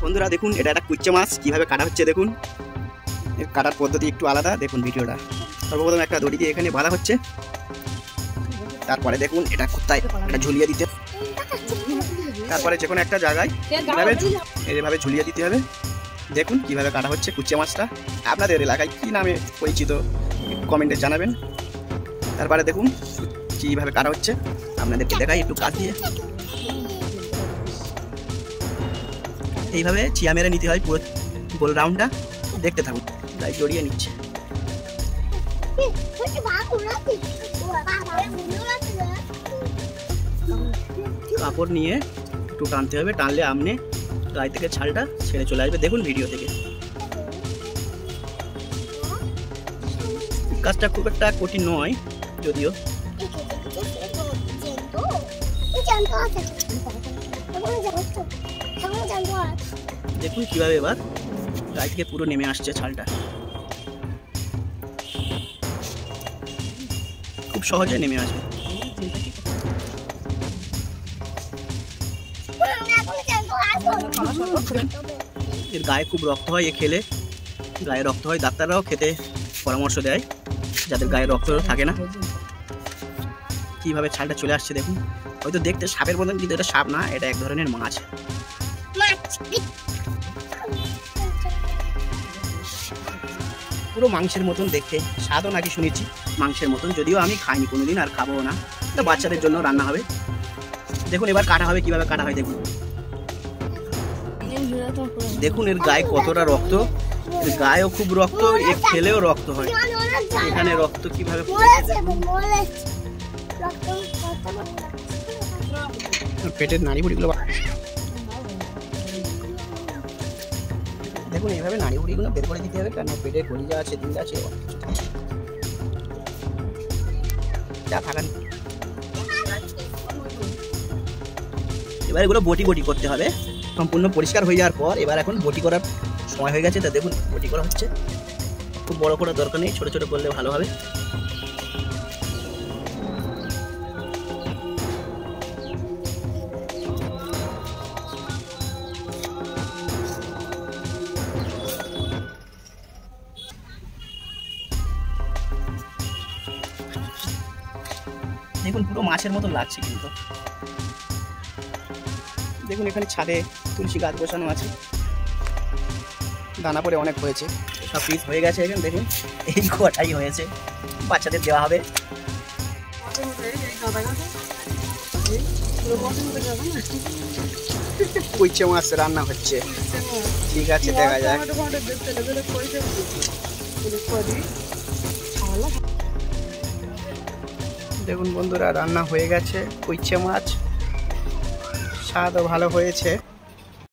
বন্ধুরা দেখুন, এটা একটা কুইচা মাছ কিভাবে কাটা হচ্ছে দেখুন। এর কাটার পদ্ধতি একটু আলাদা, দেখুন ভিডিওটা। সর্বপ্রথম একটা দড়ি দিয়ে এখানে বাঁধা হচ্ছে, তারপরে দেখুন এটা কোথায় এটা ঝুলিয়ে দিতে, তারপরে যে কোনো একটা জায়গায় এইভাবে ঝুলিয়ে দিতে হবে। দেখুন কিভাবে কাটা হচ্ছে কুইচা মাছটা। আপনাদের এলাকায় কী নামে পরিচিত কমেন্টে জানাবেন। তারপরে দেখুন কীভাবে কাটা হচ্ছে, আপনাদেরকে দেখাই একটু কাজ দিয়ে। এইভাবে চিয়া মেরে নিতে হয় পুরো গোল রাউন্ডটা। দেখতে থাকুন, তাই জড়িয়ে নিচ্ছে। কাপড় নিয়ে একটু টানতে হবে, টানলে আমনে গায়ে থেকে ছালটা ছেড়ে চলে আসবে। দেখুন ভিডিও থেকে। কাজটা খুব একটা কঠিন নয় যদিও। দেখুন কিভাবে এবার গায়ে থেকে পুরো নেমে আসছে ছালটা। খুব সহজে নেমে আসবে। এর গায়ে খুব রক্ত হয়, এ খেলে গায়ে রক্ত হয়। ডাক্তাররাও খেতে পরামর্শ দেয় যাদের গায়ে রক্ত থাকে না। কিভাবে ছালটা চলে আসছে দেখুন। হয়তো দেখতে সাপের মতন, কিন্তু এটা সাপ না, এটা এক ধরনের মাছ। পুরো মাংসের মতন দেখতে, স্বাদও নাকি শুনেছি মাংসের মতন, যদিও আমি খাইনি কোনোদিন আর খাবো না। তো বাচ্চাদের জন্য রান্না হবে। দেখুন এবার কাটা হবে, কিভাবে কাটা হয় দেখুন। দেখুন এর গায়ে কতটা রক্ত, এর গায়েও খুব রক্ত, এর খেলেও রক্ত হয়। এখানে রক্ত কিভাবে পেটের নাড়িভুড়িগুলো দেখুন, এইভাবে নাড়িভুড়িগুলো বের করে দিতে হবে, কারণ পেটের কলিজা আছে, দিল আছে, যা থাকার। এবার এগুলো বটি বটি করতে হবে। সম্পূর্ণ পরিষ্কার হয়ে যাওয়ার পর এবার এখন বটি করার সময় হয়ে গেছে। তা দেখুন বটি করা হচ্ছে। খুব বড় করার দরকার নেই, ছোট ছোট করলে ভালো হবে। দেখুন পুরো মাছের মতো লাগছে কিন্তু। দেখুন এখানে ছাদে তুলসী গাছ বসানো আছে, দানা পরে অনেক হয়েছে, সব পিস হয়ে গেছে। এখানে দেখুন এই কটাই হয়েছে, বাচ্চাদের দেওয়া হবে। কুইচা মাছ রান্না হচ্ছে, ঠিক আছে দেখা যায়। দেখুন বন্ধুরা রান্না হয়ে গেছে কুইচা মাছ, স্বাদও ভালো হয়েছে।